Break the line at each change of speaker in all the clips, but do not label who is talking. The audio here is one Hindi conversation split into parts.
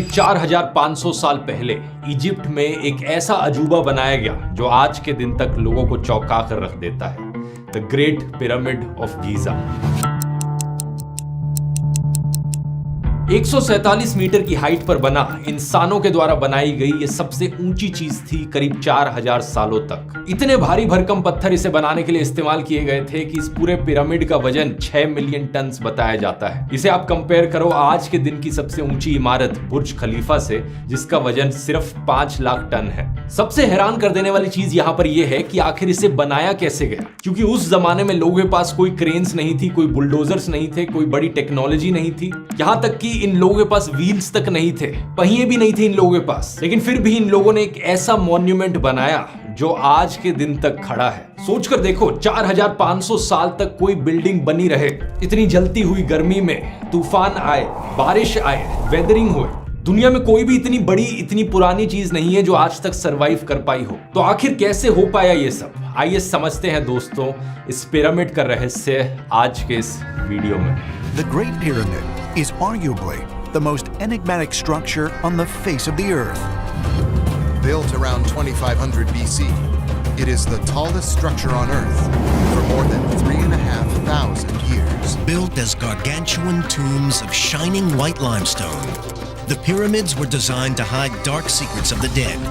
4500 साल पहले इजिप्ट में एक ऐसा अजूबा बनाया गया जो आज के दिन तक लोगों को चौंका कर रख देता है। The great pyramid of Giza. 147 metre की हाइट पर बना इंसानों के द्वारा बनाई गई ये सबसे ऊंची चीज थी करीब 4000 सालों तक। इतने भारी भरकम पत्थर इसे बनाने के लिए इस्तेमाल किए गए थे कि इस पूरे पिरामिड का वजन 6 मिलियन टन बताया जाता है। इसे आप कंपेयर करो आज के दिन की सबसे ऊंची इमारत बुर्ज खलीफा से, जिसका वजन सिर्फ 5 लाख टन है। सबसे हैरान कर देने वाली चीज यहाँ पर यह है कि आखिर इसे बनाया कैसे गया, क्योंकि उस जमाने में लोगों के पास कोई क्रेन्स नहीं थी, कोई बुलडोजर्स नहीं थे, कोई बड़ी टेक्नोलॉजी नहीं थी, यहाँ तक कि इन लोगों के पास व्हील्स तक नहीं थे, पहिए भी नहीं थे इन लोगों के पास। लेकिन फिर भी इन लोगों ने एक ऐसा मॉन्यूमेंट बनाया जो आज के दिन तक खड़ा है। सोचकर देखो, 4500 साल तक कोई बिल्डिंग बनी रहे, इतनी जलती हुई गर्मी में तूफान आए, बारिश आए, वेदरिंग हुए, दुनिया में कोई भी इतनी बड़ी, इतनी पुरानी चीज नहीं है जो आज तक सरवाइव कर पाई हो। तो आखिर कैसे हो पाया ये सब? आइए समझते हैं दोस्तों इस पिरामिड का रहस्य आज के इस वीडियो में।
The Great Pyramid is arguably the most enigmatic structure on the face of the earth.
Built around 2500 BC, it is the tallest structure on Earth for more than 3,500 years.
Built as gargantuan tombs of shining white limestone, the pyramids were designed to hide dark secrets of the dead.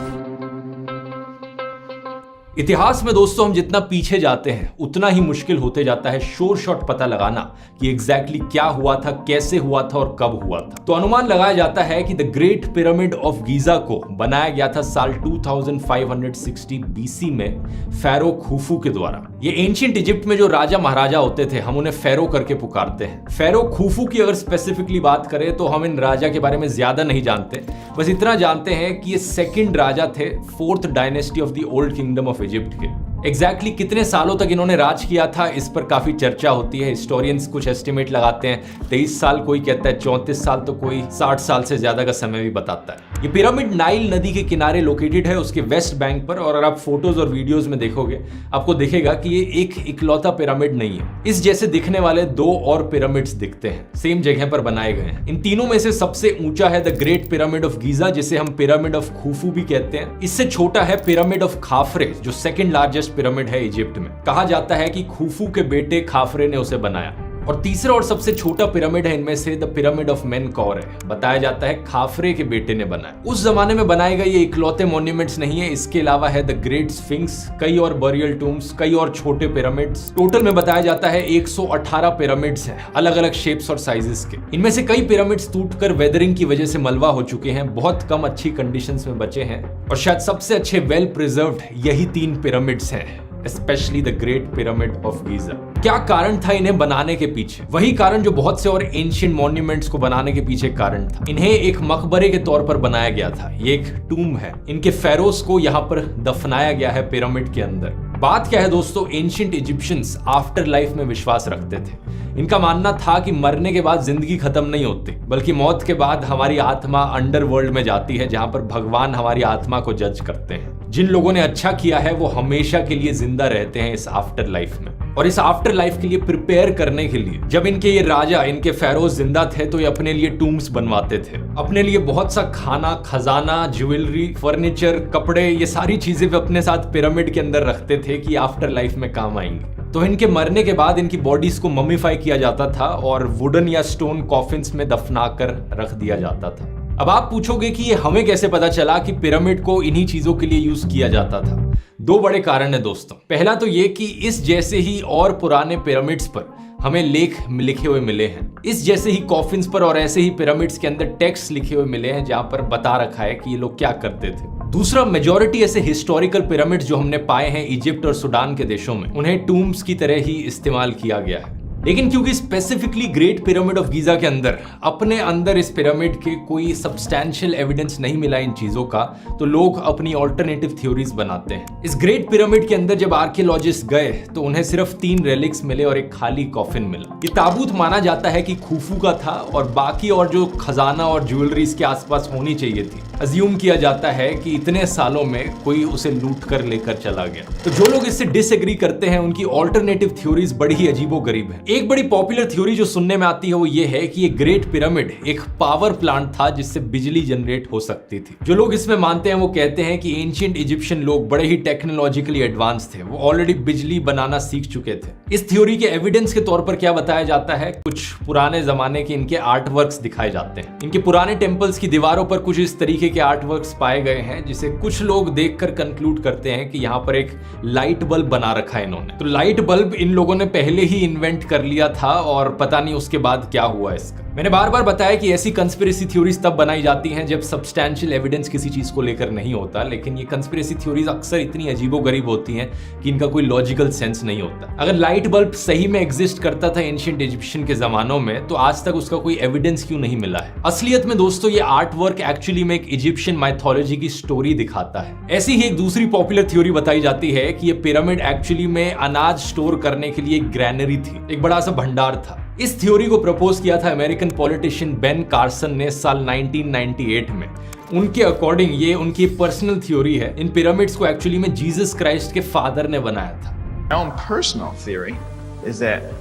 इतिहास में दोस्तों हम जितना पीछे जाते हैं उतना ही मुश्किल होते जाता है श्योर शॉट पता लगाना कि एग्जैक्टली क्या हुआ था, कैसे हुआ था और कब हुआ था। तो अनुमान लगाया जाता है कि the great pyramid of Giza को बनाया गया था साल 2560 बीसी में फैरो खुफू के द्वारा। ये एंशिएंट इजिप्ट में जो राजा महाराजा होते थे हम उन्हें फैरो करके पुकारते हैं। फैरो खुफू की अगर स्पेसिफिकली बात करें तो हम इन राजा के बारे में ज्यादा नहीं जानते, बस इतना जानते हैं कि ये सेकंड राजा थे 4th dynasty of the old kingdom of Egypt के। एग्जैक्टली कितने सालों तक इन्होंने राज किया था इस पर काफी चर्चा होती है। हिस्टोरियंस कुछ एस्टिमेट लगाते हैं 23 साल, कोई कहता है 34 साल, तो कोई 60 साल से ज्यादा का समय भी बताता है। ये पिरामिड नाइल नदी के किनारे लोकेटेड है, उसके वेस्ट बैंक पर। और अगर आप फोटोज और वीडियोस में देखोगे आपको दिखेगा कि ये एक इकलौता पिरामिड नहीं है, इस जैसे दिखने वाले 2 और पिरामिड्स दिखते हैं, सेम जगह पर बनाए गए हैं। इन तीनों में से सबसे ऊंचा है the great pyramid of Giza, जिसे हम पिरामिड ऑफ खुफू भी कहते हैं। इससे छोटा है पिरामिड ऑफ खाफरे, जो सेकंड लार्जेस्ट पिरामिड है इजिप्ट में। कहा जाता है कि खुफू के बेटे खाफरे ने उसे बनाया। और तीसरा और सबसे छोटा पिरामिड है इनमें से द पिरामिड ऑफ मेनकौर है, बताया जाता है खाफरे के बेटे ने बनाया। उस जमाने में बनाए गए ये इकलौते मॉन्यूमेंट्स नहीं है, इसके अलावा है द ग्रेट स्फिंक्स, कई और बरियल टूम्स, कई और छोटे पिरामिड्स। टोटल में बताया जाता है 118 पिरामिड्स हैं, अलग अलग शेप्स और साइजेस के। इनमें से कई पिरामिड्स टूटकर वेदरिंग की वजह से मलबा हो चुके हैं, बहुत कम अच्छी कंडीशंस में बचे हैं, और शायद सबसे अच्छे वेल प्रिजर्व्ड यही 3 पिरामिड्स हैं, specially the great pyramid of Giza. क्या कारण था इन्हें बनाने के पीछे? वही कारण जो बहुत से और एंशिएंट मॉन्यूमेंट्स को बनाने के पीछे कारण था। इन्हें एक मकबरे के तौर पर बनाया गया था, ये एक टूम है। इनके फेरोस को यहाँ पर दफनाया गया है पिरामिड के अंदर। बात क्या है दोस्तों, एंशिएंट इजिप्शियंस आफ्टर लाइफ में विश्वास रखते थे। इनका मानना था कि मरने के बाद जिंदगी खत्म नहीं होती, बल्कि मौत के बाद हमारी आत्मा अंडरवर्ल्ड में जाती है, जहां पर भगवान हमारी आत्मा को जज करते हैं। जिन लोगों ने अच्छा किया है वो हमेशा के लिए जिंदा रहते हैं इस आफ्टर लाइफ में। और इस आफ्टर लाइफ के लिए प्रिपेयर करने के लिए जब इनके ये राजा, इनके फेरोज जिंदा थे तो ये अपने लिए टूम्स बनवाते थे। अपने लिए बहुत सा खाना, खजाना, ज्वेलरी, फर्नीचर, कपड़े, ये सारी चीजें वे अपने साथ पिरामिड के अंदर रखते थे कि आफ्टर लाइफ में काम आएंगे। तो इनके मरने के बाद इनकी बॉडीज को मम्मीफाई किया जाता था और वुडन या स्टोन कॉफिन्स में दफनाकर रख दिया जाता था। अब आप पूछोगे कि ये हमें कैसे पता चला कि पिरामिड को इन्हीं चीजों के लिए यूज किया जाता था? 2 बड़े कारण है दोस्तों। पहला तो ये कि इस जैसे ही और पुराने पिरामिड्स पर हमें लेख लिखे हुए मिले हैं, इस जैसे ही कॉफिन्स पर और ऐसे ही पिरामिड्स के अंदर टेक्स्ट लिखे हुए मिले हैं जहां पर बता रखा है कि ये लोग क्या करते थे। दूसरा, मेजॉरिटी ऐसे हिस्टोरिकल पिरामिड्स जो हमने पाए हैं इजिप्ट और सूडान के देशों में, उन्हें टूम्स की तरह ही इस्तेमाल किया गया है। लेकिन क्योंकि specifically great pyramid of Giza के अंदर अपने अंदर इस पिरामिड के कोई सब्सटैंशियल एविडेंस नहीं मिला इन चीजों का, तो लोग अपनी ऑल्टरनेटिव थ्योरीज बनाते हैं। इस ग्रेट पिरामिड के अंदर जब आर्कियोलॉजिस्ट गए तो उन्हें सिर्फ 3 रेलिक्स मिले और एक खाली कॉफिन मिला। ये ताबूत माना जाता है कि खुफू का था और बाकी और जो खजाना और ज्वेलरी इसके आसपास होनी चाहिए थी, अज्यूम किया जाता है कि इतने सालों में कोई उसे लूट कर लेकर चला गया। तो जो लोग इससे डिसएग्री करते हैं उनकी ऑल्टरनेटिव थ्योरीज बड़ी ही अजीबोगरीब है। एक बड़ी पॉपुलर थ्योरी जो सुनने में आती है वो ये है कि ये ग्रेट पिरामिड एक पावर प्लांट था जिससे बिजली जनरेट हो सकती थी। जो लोग इसमें मानते हैं वो कहते हैं कि एंशिएंट इजिप्शियन लोग बड़े ही टेक्नोलॉजिकली एडवांस थे, वो ऑलरेडी बिजली बनाना सीख चुके थे। इस थ्योरी के एविडेंस के तौर पर क्या बताया जाता है, कुछ पुराने जमाने के इनके आर्ट वर्क्स दिखाए जाते हैं। इनके पुराने टेम्पल्स की दीवारों पर कुछ इस तरीके के आर्ट वर्क्स पाए गए हैं जिसे कुछ लोग देखकर कंक्लूड करते हैं कि यहाँ पर एक लाइट बल्ब बना रखा है इन्होंने। तो लाइट बल्ब इन लोगों ने पहले ही इन्वेंट कर लिया था और पता नहीं उसके बाद क्या हुआ इसका। मैंने बार बार बताया कि ऐसी कंस्पिरेसी थ्योरीज तब बनाई जाती हैं जब सब्सटैंशियल एविडेंस किसी चीज को लेकर नहीं होता, लेकिन ये कंस्पिरेसी थ्योरीज अक्सर इतनी अजीबोगरीब होती हैं कि इनका कोई लॉजिकल सेंस नहीं होता। अगर लाइट बल्ब सही में एग्जिस्ट करता था एंशिएंट इजिप्शियन के जमानों में तो आज तक उसका कोई एविडेंस क्यों नहीं मिला है। असलियत में दोस्तों ये आर्ट वर्क एक्चुअली में एक इजिप्शियन माइथोलॉजी की स्टोरी दिखाता है। ऐसी ही एक दूसरी पॉपुलर थ्योरी बताई जाती है कि ये पिरामिड एक्चुअली में अनाज स्टोर करने के लिए एक ग्रैनरी थी, एक बड़ा सा भंडार था। इस थ्योरी को प्रपोज किया था अमेरिकन पॉलिटिशियन बेन कार्सन ने साल 1998 में। उनके अकॉर्डिंग ये उनकी पर्सनल थ्योरी है, इन पिरामिड्स को एक्चुअली में जीसस क्राइस्ट के फादर ने बनाया था।
My own personal theory is that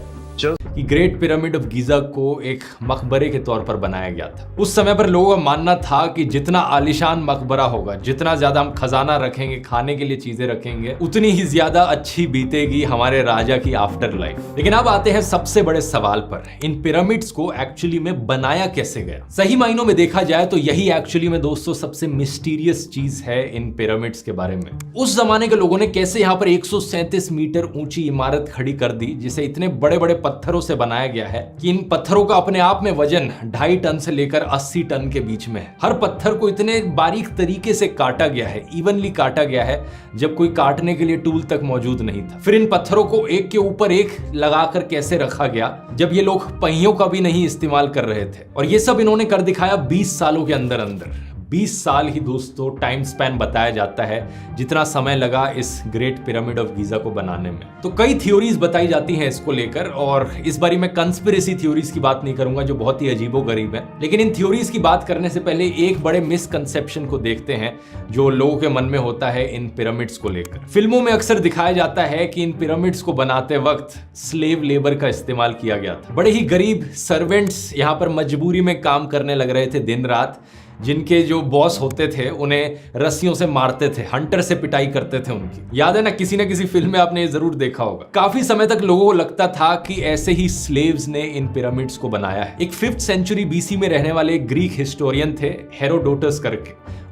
कि ग्रेट पिरामिड ऑफ गीजा को एक मकबरे के तौर पर बनाया गया था। उस समय पर लोगों का मानना था कि जितना आलिशान मकबरा होगा, जितना ज्यादा हम खजाना रखेंगे, खाने के लिए चीजें रखेंगे, उतनी ही ज्यादा अच्छी बीतेगी हमारे राजा की आफ्टर लाइफ। लेकिन अब आते हैं सबसे बड़े सवाल पर, इन पिरामिड्स को एक्चुअली में बनाया कैसे गया। सही मायनों में देखा जाए तो यही एक्चुअली में दोस्तों सबसे मिस्टीरियस चीज है इन पिरामिड्स के बारे में। उस जमाने के लोगों ने कैसे यहाँ पर 137 मीटर ऊंची इमारत खड़ी कर दी जिसे इतने बड़े बड़े पत्थरों से बनाया गया है कि इन पत्थरों का अपने आप में वजन 2.5 टन से लेकर 80 टन के बीच में है। हर पत्थर को इतने बारीक तरीके से काटा गया है, इवनली काटा गया है, जब कोई काटने के लिए टूल तक मौजूद नहीं था। फिर इन पत्थरों को एक के ऊपर एक लगाकर कैसे रखा गया जब ये लोग पहियों का भी नहीं इस्तेमाल कर रहे थे। और ये सब इन्होंने कर दिखाया 20 सालों के अंदर अंदर। 20 साल ही दोस्तों टाइम स्पैन बताया जाता है जितना समय लगा इस ग्रेट पिरामिड ऑफ गीजा को बनाने में। तो कई थ्योरीज बताई जाती हैं इसको लेकर, और इस बारी मैं कंस्पिरेसी थ्योरीज की बात नहीं करूंगा जो बहुत ही अजीबोगरीब है। लेकिन इन थ्योरीज की बात करने से पहले एक बड़े मिसकंसेप्शन को देखते हैं जो लोगों के मन में होता है इन पिरामिड्स को लेकर। फिल्मों में अक्सर दिखाया जाता है कि इन पिरामिड्स को बनाते वक्त स्लेव लेबर का इस्तेमाल किया गया था। बड़े ही गरीब सर्वेंट्स यहाँ पर मजबूरी में काम करने लग रहे थे दिन रात, जिनके जो बॉस होते थे उन्हें रस्सियों से मारते थे, हंटर से पिटाई करते थे उनकी। याद है ना, किसी न किसी फिल्म में आपने ये जरूर देखा होगा। काफी समय तक लोगों को लगता था कि ऐसे ही स्लेव्स ने इन पिरामिड्स को बनाया है। एक 5th सेंचुरी BC में रहने वाले एक ग्रीक हिस्टोरियन थे हेरोडोटस करके,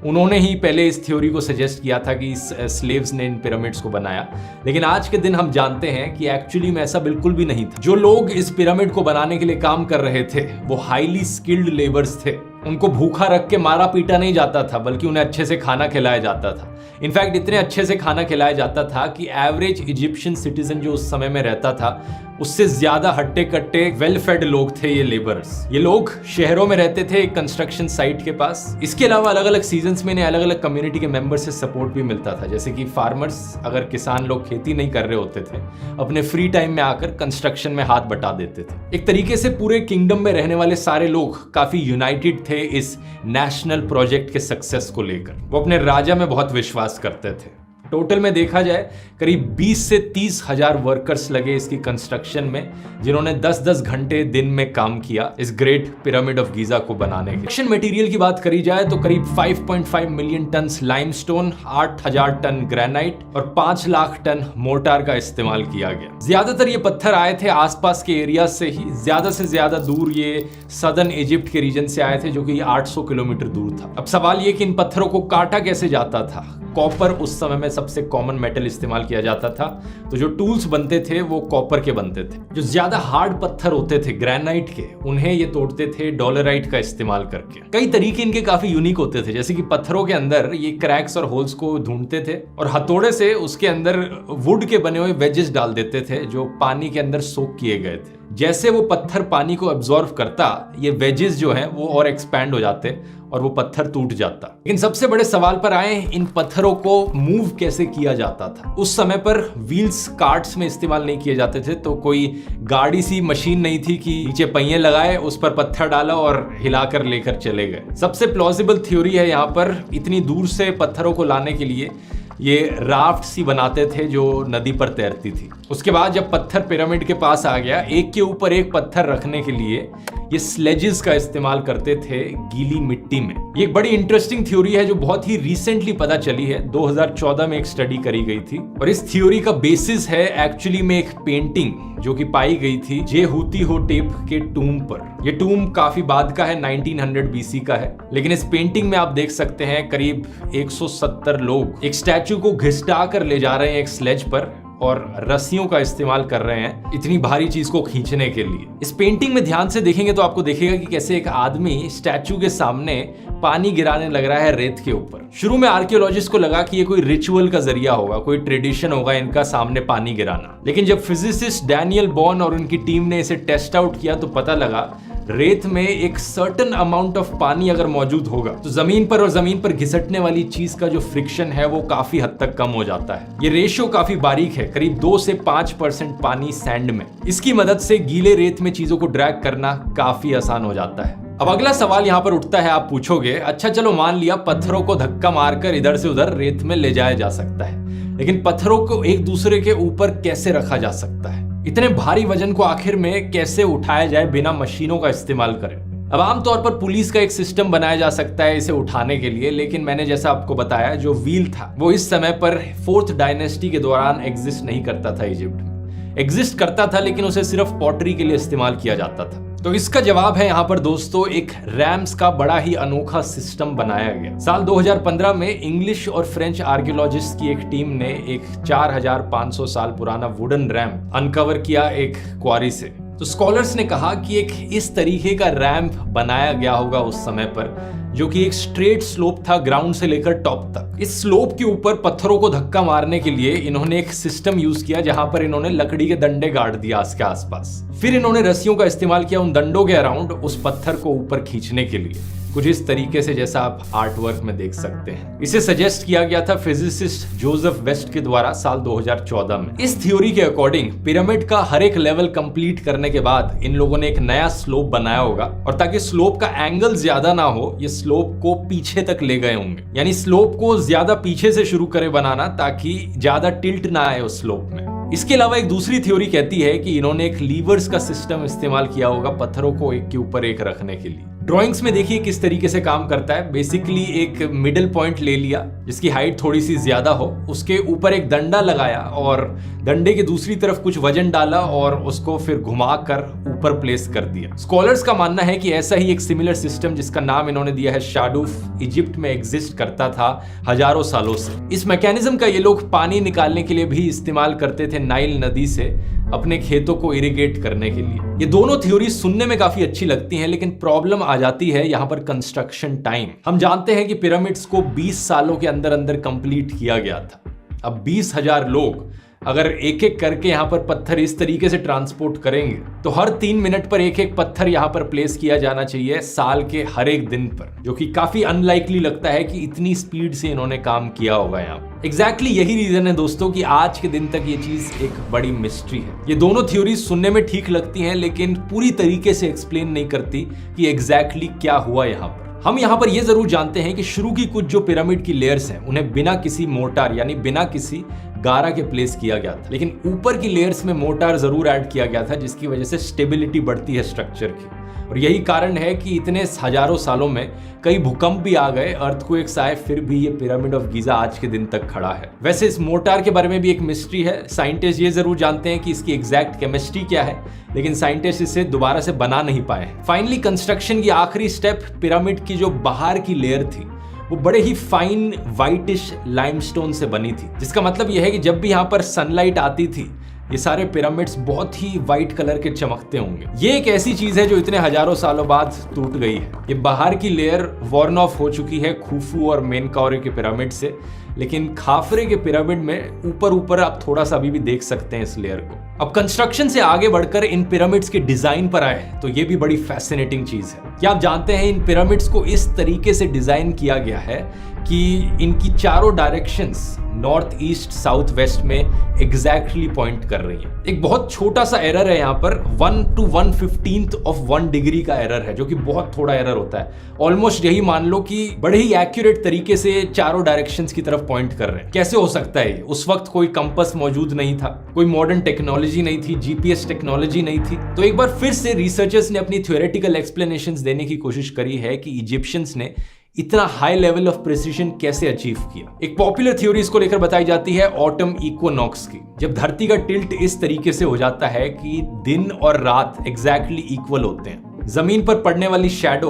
उन्होंने ही पहले इस थ्योरी को सजेस्ट किया था कि स्लेव्स ने इन पिरामिड्स को बनाया। लेकिन आज के दिन हम जानते हैं कि एक्चुअली में ऐसा बिल्कुल भी नहीं था। जो लोग इस पिरामिड को बनाने के लिए काम कर रहे थे वो हाईली स्किल्ड लेबर्स थे। उनको भूखा रख के मारा पीटा नहीं जाता था, बल्कि उन्हें अच्छे से खाना खिलाया जाता था। इनफैक्ट इतने अच्छे से खाना खिलाया जाता था कि एवरेज इजिप्शियन सिटीजन जो उस समय में रहता था उससे ज्यादा हट्टे कट्टे वेल फेड लोग थे ये लेबर्स। ये लोग शहरों में रहते थे कंस्ट्रक्शन साइट के पास। इसके अलावा अलग अलग सीजन्स में इन्हें अलग अलग कम्युनिटी के मेंबर से सपोर्ट भी मिलता था। जैसे कि फार्मर्स, अगर किसान लोग खेती नहीं कर रहे होते थे, अपने फ्री टाइम में आकर कंस्ट्रक्शन में हाथ बटा देते थे। एक तरीके से पूरे किंगडम में रहने वाले सारे लोग काफी यूनाइटेड थे इस नेशनल प्रोजेक्ट के सक्सेस को लेकर। वो अपने राजा में बहुत विश्वास करते थे। टोटल में देखा जाए करीब 20 से 30 हजार वर्कर्स लगे इसकी कंस्ट्रक्शन में, जिन्होंने 10-10 घंटे दिन में काम किया इस ग्रेट पिरामिड ऑफ गीजा को बनाने के। कंस्ट्रक्शन मटेरियल की बात करी जाए तो करीब 5.5 million ton limestone, 8000 ton granite और 5 लाख टन मोर्टार का इस्तेमाल किया गया। ज्यादातर ये पत्थर आए थे आसपास के एरिया से ही, ज्यादा से ज्यादा दूर ये सदर्न इजिप्ट के रीजन से आए थे जो कि 800 किलोमीटर दूर था। अब सवाल ये कि इन पत्थरों को काटा कैसे जाता था। कॉपर उस समय में सबसे कॉमन मेटल इस्तेमाल किया जाता था, तो जो टूल्स बनते थे वो कॉपर के बनते थे। जो ज्यादा हार्ड पत्थर होते थे ग्रेनाइट के, उन्हें ये तोड़ते थे डॉलराइट का इस्तेमाल करके। कई तरीके इनके काफी यूनिक होते थे, जैसे कि पत्थरों के अंदर ये क्रैक्स और होल्स को ढूंढते थे और हथौड़े से उसके अंदर वुड के बने हुए वेजेस डाल देते थे जो पानी के अंदर सोक किए गए थे। जैसे वो पत्थर पानी को एब्जॉर्व करता, ये वेजेस जो हैं वो और एक्सपैंड हो जाते और वो पत्थर टूट जाता। लेकिन सबसे बड़े सवाल पर आए, इन पत्थरों को मूव कैसे किया जाता था। उस समय पर व्हील्स कार्ट्स में इस्तेमाल नहीं किए जाते थे, तो कोई गाड़ी सी मशीन नहीं थी कि नीचे पहिए लगाए, उस पर पत्थर डाला और हिलाकर लेकर चले गए। सबसे प्लॉजिबल थ्योरी है यहाँ पर, इतनी दूर से पत्थरों को लाने के लिए ये राफ्ट सी बनाते थे जो नदी पर तैरती थी। उसके बाद जब पत्थर पिरामिड के पास आ गया, एक के ऊपर एक पत्थर रखने के लिए ये स्लेजेस का इस्तेमाल करते थे गीली मिट्टी में। ये एक बड़ी इंटरेस्टिंग थ्योरी है जो बहुत ही रिसेंटली पता चली है, 2014 में एक स्टडी करी गई थी। और इस थ्योरी का बेसिस है एक्चुअली में एक पेंटिंग जो कि पाई गई थी जेहुतीहोटेप के टूम पर। ये टूम काफी बाद का है, 1900 बीसी का है, लेकिन इस पेंटिंग में आप देख सकते हैं करीब 170 लोग एक स्टैचू को घिसटा कर ले जा रहे हैं एक स्लेज पर और रस्सियों का इस्तेमाल कर रहे हैं इतनी भारी चीज को खींचने के लिए। इस पेंटिंग में ध्यान से देखेंगे तो आपको देखेगा कि कैसे एक आदमी स्टैचू के सामने पानी गिराने लग रहा है रेत के ऊपर। शुरू में आर्कियोलॉजिस्ट को लगा कि ये कोई रिचुअल का जरिया होगा, कोई ट्रेडिशन होगा इनका सामने पानी गिराना, लेकिन जब फिजिसिस्ट डैनियल बॉर्न और उनकी टीम ने इसे टेस्ट आउट किया तो पता लगा रेत में एक सर्टेन अमाउंट ऑफ पानी अगर मौजूद होगा तो जमीन पर और जमीन पर घिसटने वाली चीज का जो फ्रिक्शन है वो काफी हद तक कम हो जाता है। ये रेशियो काफी बारीक है, करीब 2 से 5% पानी सैंड में। इसकी मदद से गीले रेत में चीजों को ड्रैग करना काफी आसान हो जाता है। अब अगला सवाल यहाँ पर उठता है, आप पूछोगे अच्छा चलो मान लिया पत्थरों को धक्का मारकर इधर से उधर रेत में ले जाया जा सकता है, लेकिन पत्थरों को एक दूसरे के ऊपर कैसे रखा जा सकता है? इतने भारी वजन को आखिर में कैसे उठाया जाए बिना मशीनों का इस्तेमाल करें? अब आमतौर पर पुलिस का एक सिस्टम बनाया जा सकता है इसे उठाने के लिए, लेकिन मैंने जैसा आपको बताया जो व्हील था वो इस समय पर 4th डायनेस्टी के दौरान एग्जिस्ट नहीं करता था इजिप्ट में। एग्जिस्ट करता था लेकिन उसे सिर्फ पॉटरी के लिए इस्तेमाल किया जाता था। तो इसका जवाब है यहाँ पर दोस्तों एक रैम्स का बड़ा ही अनोखा सिस्टम बनाया गया। साल 2015 में इंग्लिश और फ्रेंच आर्कियोलॉजिस्ट की एक टीम ने एक 4500 साल पुराना वुडन रैम्प अनकवर किया एक क्वारी से। तो स्कॉलर्स ने कहा कि एक इस तरीके का रैंप बनाया गया होगा उस समय पर जो कि एक स्ट्रेट स्लोप था ग्राउंड से लेकर टॉप तक। इस स्लोप के ऊपर पत्थरों को धक्का मारने के लिए इन्होंने एक सिस्टम यूज किया जहां पर इन्होंने लकड़ी के डंडे गाड़ दिया इसके आसपास। फिर इन्होंने रस्सियों का इस्तेमाल किया उन डंडों के अराउंड उस पत्थर को ऊपर खींचने के लिए, कुछ इस तरीके से जैसा आप आर्ट वर्क में देख सकते हैं। इसे सजेस्ट किया गया था फिजिसिस्ट जोसेफ वेस्ट के द्वारा साल 2014 में। इस थ्योरी के अकॉर्डिंग पिरामिड का हर एक लेवल कंप्लीट करने के बाद इन लोगों ने एक नया स्लोप बनाया होगा और ताकि स्लोप का एंगल ज्यादा ना हो ये स्लोप को पीछे तक ले गए होंगे, यानी स्लोप को ज्यादा पीछे से शुरू करे बनाना ताकि ज्यादा टिल्ट ना आए उस स्लोप में। इसके अलावा एक दूसरी थ्योरी कहती है कि इन्होंने एक लीवर्स का सिस्टम इस्तेमाल किया होगा पत्थरों को एक के ऊपर एक रखने के लिए। ड्राइंग्स में देखिए किस तरीके से काम करता है। बेसिकली एक मिडिल पॉइंट ले लिया जिसकी हाइट थोड़ी सी ज्यादा हो, उसके ऊपर एक डंडा लगाया और डंडे के दूसरी तरफ कुछ वजन डाला और उसको फिर घुमाकर ऊपर प्लेस कर दिया। स्कॉलर्स का मानना है कि ऐसा ही एक सिमिलर सिस्टम जिसका नाम इन्होंने दिया है शाडूफ इजिप्ट में एग्जिस्ट करता था हजारों सालों से। इस मैकेनिज्म का ये लोग पानी निकालने के लिए भी इस्तेमाल करते थे नाइल नदी से अपने खेतों को इरिगेट करने के लिए। ये दोनों थ्योरी सुनने में काफी अच्छी लगती हैं, लेकिन प्रॉब्लम आ जाती है यहाँ पर कंस्ट्रक्शन टाइम। हम जानते हैं कि पिरामिड्स को 20 सालों के अंदर अंदर कंप्लीट किया गया था। अब 20,000 लोग अगर एक एक करके यहाँ पर पत्थर इस तरीके से ट्रांसपोर्ट करेंगे तो हर 3 मिनट पर एक एक पत्थर यहाँ पर प्लेस किया जाना चाहिए साल के हर एक दिन पर, जो कि काफी अनलाइकली लगता है कि इतनी स्पीड से इन्होंने काम किया होगा यहाँ। एग्जैक्टली यही रीजन है दोस्तों कि आज के दिन तक ये चीज एक बड़ी मिस्ट्री है। ये दोनों थ्योरी सुनने में ठीक लगती हैं लेकिन पूरी तरीके से एक्सप्लेन नहीं करती कि एग्जैक्टली क्या हुआ यहाँ पर। हम यहाँ पर ये जरूर जानते हैं कि शुरू की कुछ जो पिरामिड की लेयर्स हैं उन्हें बिना किसी मोर्टार यानी बिना किसी गारा के प्लेस किया गया था, लेकिन ऊपर की लेयर्स में मोर्टार जरूर ऐड किया गया था जिसकी वजह से स्टेबिलिटी बढ़ती है स्ट्रक्चर की। और यही कारण है कि इतने हजारों सालों में कई भूकंप भी आ गए, अर्थक्वेक्स आए, फिर भी ये पिरामिड ऑफ गीजा आज के दिन तक खड़ा है। वैसे इस मोर्टार के बारे में भी एक मिस्ट्री है। साइंटिस्ट ये जरूर जानते हैं कि इसकी एग्जैक्ट केमिस्ट्री क्या है, लेकिन साइंटिस्ट इसे दोबारा से बना नहीं पाए। फाइनली कंस्ट्रक्शन की आखिरी स्टेप पिरामिड की जो बाहर की लेयर थी वो बड़े ही फाइन वाइटिश लाइमस्टोन से बनी थी, जिसका मतलब यह है कि जब भी यहाँ पर सनलाइट आती थी ये सारे पिरामिड्स बहुत ही वाइट कलर के चमकते होंगे। ये एक ऐसी चीज है जो इतने हजारों सालों बाद टूट गई है। ये बाहर की लेयर वॉर्न ऑफ हो चुकी है खुफू और मेनकाउरे के पिरामिड से, लेकिन खाफरे के पिरामिड में ऊपर ऊपर आप थोड़ा सा अभी भी देख सकते हैं इस लेयर को। अब कंस्ट्रक्शन से आगे बढ़कर इन पिरामिड्स के डिजाइन पर आए तो ये भी बड़ी फैसिनेटिंग चीज है। क्या आप जानते हैं इन पिरामिड्स को इस तरीके से डिजाइन किया गया है कि इनकी चारों directions north east south west में एग्जैक्टली पॉइंट कर रही हैं। एक बहुत छोटा सा एरर है यहाँ पर, 1 to 1/15 of 1 डिग्री का एरर है, जो कि बहुत थोड़ा एरर होता है। ऑलमोस्ट यही मान लो कि बड़े ही एक्यूरेट तरीके से चारों डायरेक्शंस की तरफ पॉइंट कर रहे हैं। कैसे हो सकता है? उस वक्त कोई कंपास मौजूद नहीं था, कोई मॉडर्न टेक्नोलॉजी नहीं थी, जीपीएस टेक्नोलॉजी नहीं थी। तो एक बार फिर से रिसर्चर्स ने अपनी थ्योरेटिकल एक्सप्लेनेशंस देने की कोशिश करी है कि इजिप्शियंस ने इतना हाई लेवल ऑफ प्रिसिशन कैसे अचीव किया। एक पॉपुलर थ्योरी इसको लेकर बताई जाती है ऑटम इक्विनॉक्स की, जब धरती का टिल्ट इस तरीके से हो जाता है कि दिन और रात एग्जैक्टली इक्वल होते हैं। जमीन पर पड़ने वाली शैडो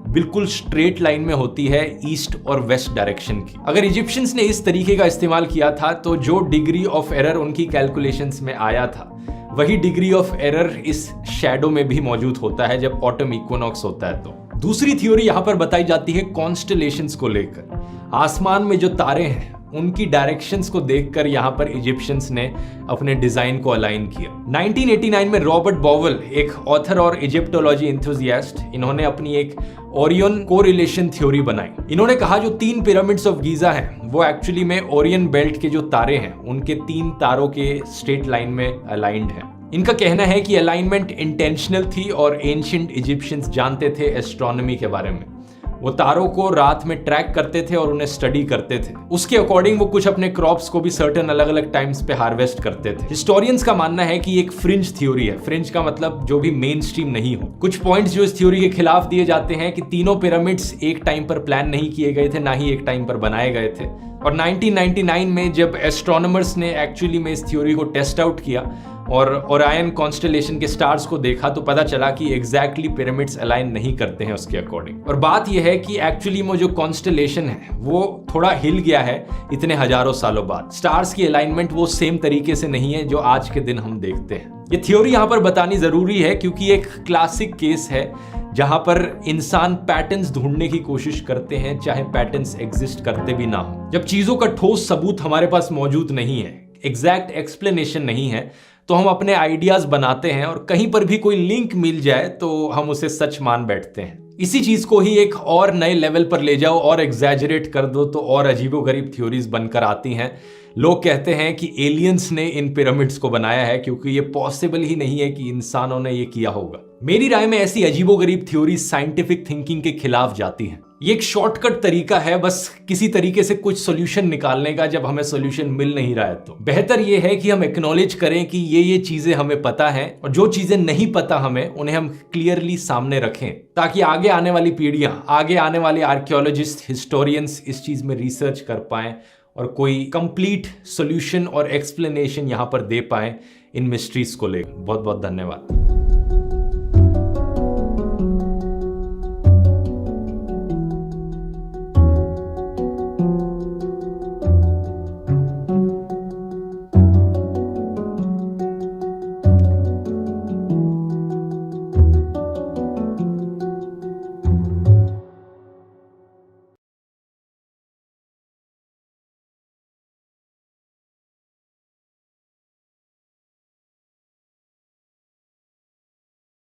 बिल्कुल स्ट्रेट लाइन में होती है ईस्ट और वेस्ट डायरेक्शन की। अगर इजिप्शियंस ने इस तरीके का इस्तेमाल किया था तो जो डिग्री ऑफ एरर उनकी कैलकुलेशंस में आया था, वही डिग्री ऑफ एरर इस शैडो में भी मौजूद होता है जब ऑटम इक्विनॉक्स होता है। तो दूसरी थ्योरी यहां पर बताई जाती है कॉन्स्टेलेशंस को लेकर। आसमान में जो तारे हैं उनकी डायरेक्शंस को देखकर यहां पर इजिप्शियंस ने अपने डिजाइन को अलाइन किया। 1989 में रॉबर्ट बॉवेल, एक ऑथर और इजिप्टोलॉजी एंथुसियास्ट, इन्होंने अपनी एक ओरियन कोरिलेशन थ्योरी बनाई। इन्होंने कहा जो 3 पिरामिड्स ऑफ गीजा हैं वो एक्चुअली में ओरियन बेल्ट के जो तारे हैं उनके 3 तारों के स्ट्रेट लाइन में अलाइंड हैं। इनका कहना है कि अलाइनमेंट इंटेंशनल थी और एंशिएंट इजिप्शियंस जानते थे एस्ट्रोनॉमी के बारे में। वो तारों को रात में ट्रैक करते थे और उन्हें स्टडी करते थे। उसके अकॉर्डिंग वो कुछ अपने क्रॉप्स को भी सर्टेन अलग अलग टाइम्स पे हार्वेस्ट करते थे। हिस्टोरियंस का मानना है कि एक फ्रिंज थ्योरी है। फ्रिंज का मतलब जो भी मेन स्ट्रीम नहीं हो। कुछ पॉइंट्स जो इस थ्योरी के खिलाफ दिए जाते हैं कि तीनों पिरामिड्स एक टाइम पर प्लान नहीं किए गए थे, ना ही एक टाइम पर बनाए गए थे। और 1999 में जब एस्ट्रोनॉमर्स ने एक्चुअली में इस थ्योरी को टेस्ट आउट किया और ओरायन कॉन्स्टेलेशन के स्टार्स को देखा तो पता चला कि एग्जैक्टली पिरामिड्स अलाइन नहीं करते हैं उसके अकॉर्डिंग। और बात यह है कि एक्चुअली में जो कॉन्स्टेलेशन है वो थोड़ा हिल गया है इतने हजारों सालों बाद। स्टार्स की अलाइनमेंट वो सेम तरीके से नहीं है जो आज के दिन हम देखते हैं। ये थ्योरी यहां पर बतानी जरूरी है क्योंकि एक क्लासिक केस है जहां पर इंसान पैटर्न्स ढूंढने की कोशिश करते हैं, चाहे पैटर्न्स एग्जिस्ट करते भी ना हो। जब चीजों का ठोस सबूत हमारे पास मौजूद नहीं है, एग्जैक्ट एक्सप्लेनेशन नहीं है, तो हम अपने आइडियाज बनाते हैं और कहीं पर भी कोई लिंक मिल जाए तो हम उसे सच मान बैठते हैं। इसी चीज को ही एक और नए लेवल पर ले जाओ और एग्जैजरेट कर दो तो और अजीबोगरीब थ्योरीज बनकर आती हैं। लोग कहते हैं कि एलियंस ने इन पिरामिड्स को बनाया है क्योंकि ये पॉसिबल ही नहीं है कि इंसानों ने ये किया होगा। मेरी राय में ऐसी अजीबोगरीब थ्योरी साइंटिफिक थिंकिंग के खिलाफ जाती हैं। ये एक शॉर्टकट तरीका है बस किसी तरीके से कुछ सॉल्यूशन निकालने का जब हमें सॉल्यूशन मिल नहीं रहा है। तो बेहतर ये है कि हम एक्नॉलेज करें कि ये चीजें हमें पता है और जो चीजें नहीं पता हमें उन्हें हम क्लियरली सामने रखें ताकि आगे आने वाली पीढ़ियां, आगे आने वाले आर्कियोलॉजिस्ट, हिस्टोरियंस इस चीज में रिसर्च कर पाएं और कोई कंप्लीट सॉल्यूशन और एक्सप्लेनेशन यहां पर दे पाएं इन मिस्ट्रीज को लेकर। बहुत बहुत धन्यवाद।